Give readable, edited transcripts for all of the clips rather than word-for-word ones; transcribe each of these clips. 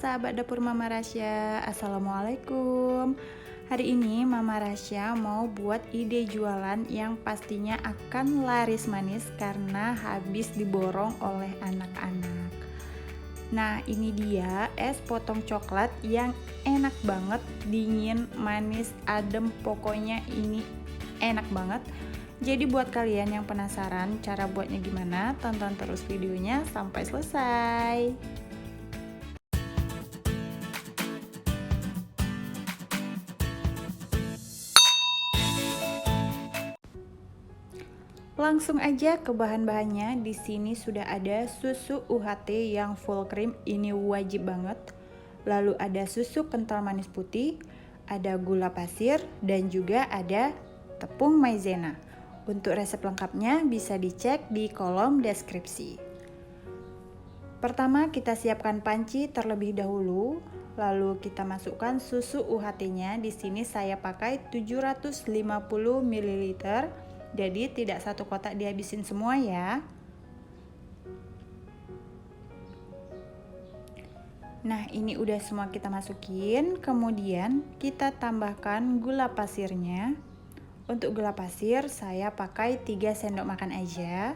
sahabat dapur Mama Rasya, Assalamualaikum. Hari ini Mama Rasya mau buat ide jualan yang pastinya akan laris manis karena habis diborong oleh anak-anak. Nah, ini dia es potong coklat yang enak banget, dingin, manis, adem, pokoknya ini enak banget. Jadi buat kalian yang penasaran cara buatnya gimana, tonton terus videonya sampai selesai. Langsung aja ke bahan-bahannya. Di sini sudah ada susu UHT yang full cream, ini wajib banget. Lalu ada susu kental manis putih, ada gula pasir, dan juga ada tepung maizena. Untuk resep lengkapnya bisa dicek di kolom deskripsi. Pertama kita siapkan panci terlebih dahulu, lalu kita masukkan susu UHT-nya. Di sini saya pakai 750 ml. Jadi tidak satu kotak dihabisin semua ya. Nah, ini udah semua kita masukin. Kemudian kita tambahkan gula pasirnya. Untuk gula pasir saya pakai 3 sendok makan aja.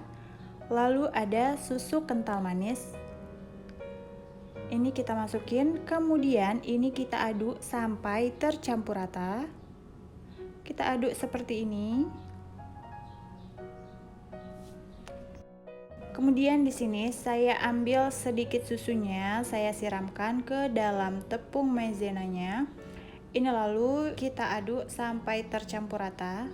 Lalu ada susu kental manis. Ini kita masukin. Kemudian ini kita aduk sampai tercampur rata. Kita aduk seperti ini. Kemudian di sini saya ambil sedikit susunya, saya siramkan ke dalam tepung maizenanya. Ini lalu kita aduk sampai tercampur rata.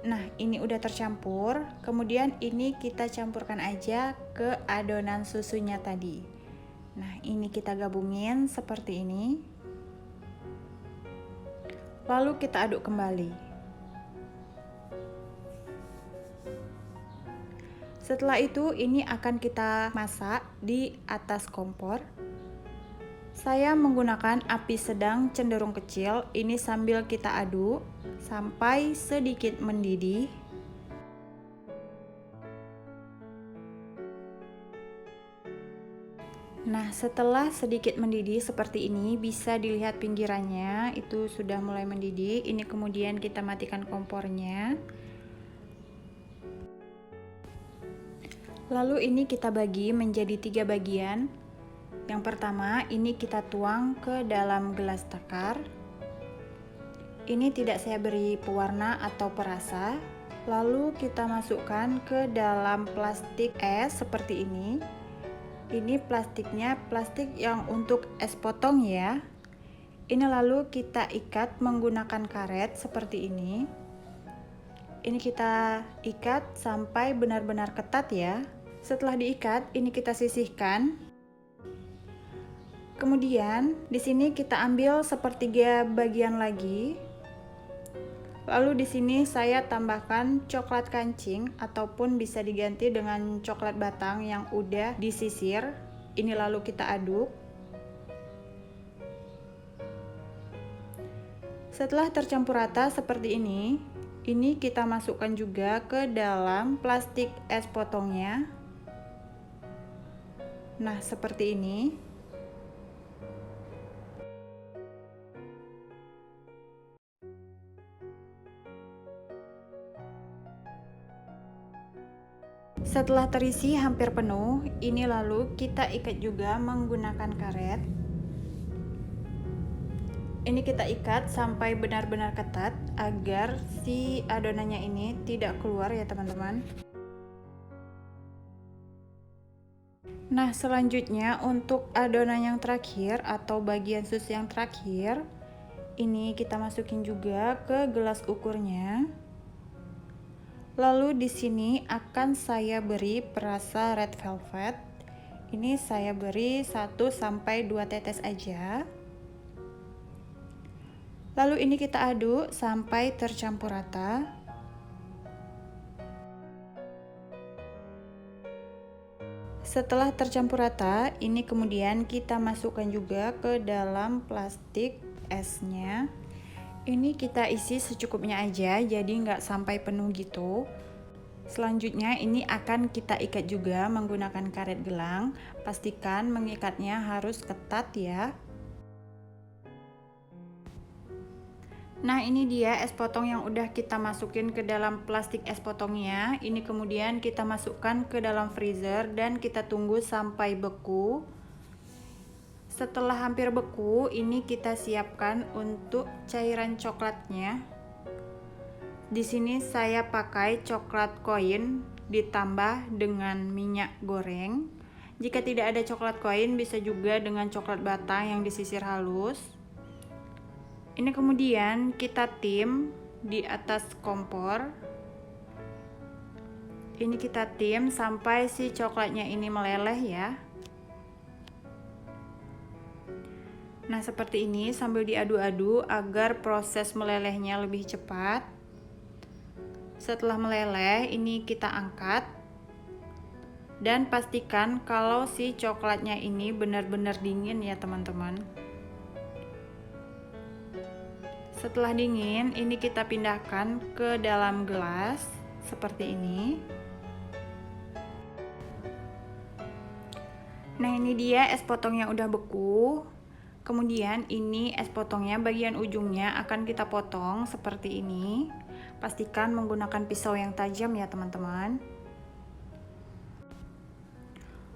Nah, ini udah tercampur. Kemudian ini kita campurkan aja ke adonan susunya tadi. Nah, ini kita gabungin seperti ini. Lalu kita aduk kembali. Setelah itu ini akan kita masak di atas kompor. Saya menggunakan api sedang cenderung kecil. Ini sambil kita aduk sampai sedikit mendidih. Nah, setelah sedikit mendidih seperti ini, bisa dilihat pinggirannya itu sudah mulai mendidih. Ini kemudian kita matikan kompornya. Lalu ini kita bagi menjadi 3 bagian. Yang pertama ini kita tuang ke dalam gelas takar. Ini tidak saya beri pewarna atau perasa. Lalu kita masukkan ke dalam plastik es seperti ini. Ini plastiknya plastik yang untuk es potong ya. Ini lalu kita ikat menggunakan karet seperti ini. Ini kita ikat sampai benar-benar ketat ya. Setelah diikat, ini kita sisihkan. Kemudian di sini kita ambil sepertiga bagian lagi. Lalu di sini saya tambahkan coklat kancing ataupun bisa diganti dengan coklat batang yang udah disisir. Ini lalu kita aduk. Setelah tercampur rata seperti ini kita masukkan juga ke dalam plastik es potongnya. Nah, seperti ini. Setelah terisi hampir penuh, ini lalu kita ikat juga menggunakan karet. Ini kita ikat sampai benar-benar ketat agar si adonannya ini tidak keluar ya teman-teman. Nah, selanjutnya untuk adonan yang terakhir atau bagian susu yang terakhir, ini kita masukin juga ke gelas ukurnya. Lalu di sini akan saya beri perasa red velvet. Ini saya beri 1 sampai 2 tetes aja. Lalu ini kita aduk sampai tercampur rata. Setelah tercampur rata, ini kemudian kita masukkan juga ke dalam plastik esnya. Ini kita isi secukupnya aja, jadi nggak sampai penuh gitu. Selanjutnya ini akan kita ikat juga menggunakan karet gelang. Pastikan mengikatnya harus ketat ya. Nah, ini dia es potong yang udah kita masukin ke dalam plastik es potongnya. Ini kemudian kita masukkan ke dalam freezer dan kita tunggu sampai beku. Setelah hampir beku, ini kita siapkan untuk cairan coklatnya. Di sini saya pakai coklat koin ditambah dengan minyak goreng. Jika tidak ada coklat koin, bisa juga dengan coklat bata yang disisir halus. Ini kemudian kita tim di atas kompor. Ini kita tim sampai si coklatnya ini meleleh ya. Nah, seperti ini sambil diadu-adu agar proses melelehnya lebih cepat. Setelah meleleh, ini kita angkat. Dan pastikan kalau si coklatnya ini benar-benar dingin ya teman-teman. Setelah dingin, ini kita pindahkan ke dalam gelas seperti ini. Nah, ini dia es potong yang udah beku. Kemudian ini es potongnya bagian ujungnya akan kita potong seperti ini. Pastikan menggunakan pisau yang tajam ya teman-teman.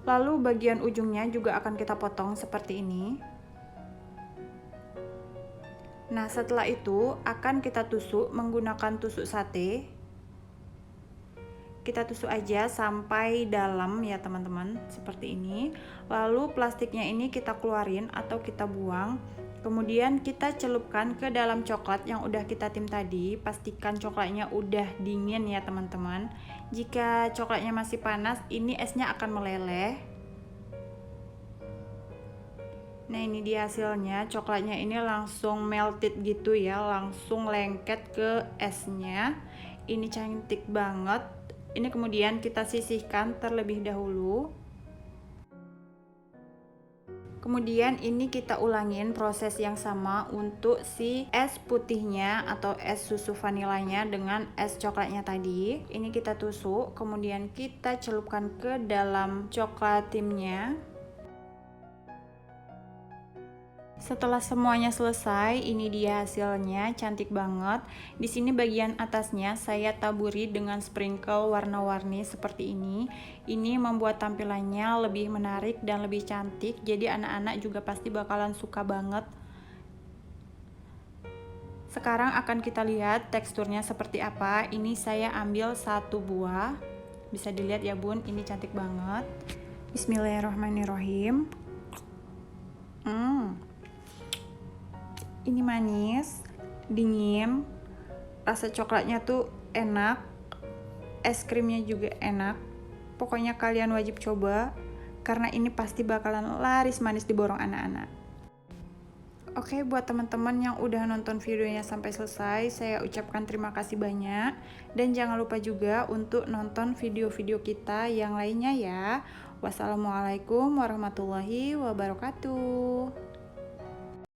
Lalu bagian ujungnya juga akan kita potong seperti ini. Nah, setelah itu akan kita tusuk menggunakan tusuk sate. Kita tusuk aja sampai dalam ya teman-teman, seperti ini. Lalu plastiknya ini kita keluarin atau kita buang. Kemudian kita celupkan ke dalam coklat yang udah kita tim tadi. Pastikan coklatnya udah dingin ya teman-teman. Jika coklatnya masih panas, ini esnya akan meleleh. Nah, ini dia hasilnya. Coklatnya ini langsung melted gitu ya, langsung lengket ke esnya. Ini cantik banget. Ini kemudian kita sisihkan terlebih dahulu. Kemudian ini kita ulangin proses yang sama untuk si es putihnya atau es susu vanilanya dengan es coklatnya tadi. Ini kita tusuk, kemudian kita celupkan ke dalam coklat timnya. Setelah semuanya selesai, ini dia hasilnya, cantik banget. Di sini bagian atasnya saya taburi dengan sprinkle warna-warni seperti ini. Ini membuat tampilannya lebih menarik dan lebih cantik. Jadi anak-anak juga pasti bakalan suka banget. Sekarang akan kita lihat teksturnya seperti apa. Ini saya ambil satu buah. Bisa dilihat ya bun, ini cantik banget. Bismillahirrahmanirrahim. Ini manis, dingin, rasa coklatnya tuh enak, es krimnya juga enak. Pokoknya kalian wajib coba, karena ini pasti bakalan laris manis diborong anak-anak. Oke, buat teman-teman yang udah nonton videonya sampai selesai, saya ucapkan terima kasih banyak. Dan jangan lupa juga untuk nonton video-video kita yang lainnya ya. Wassalamualaikum warahmatullahi wabarakatuh.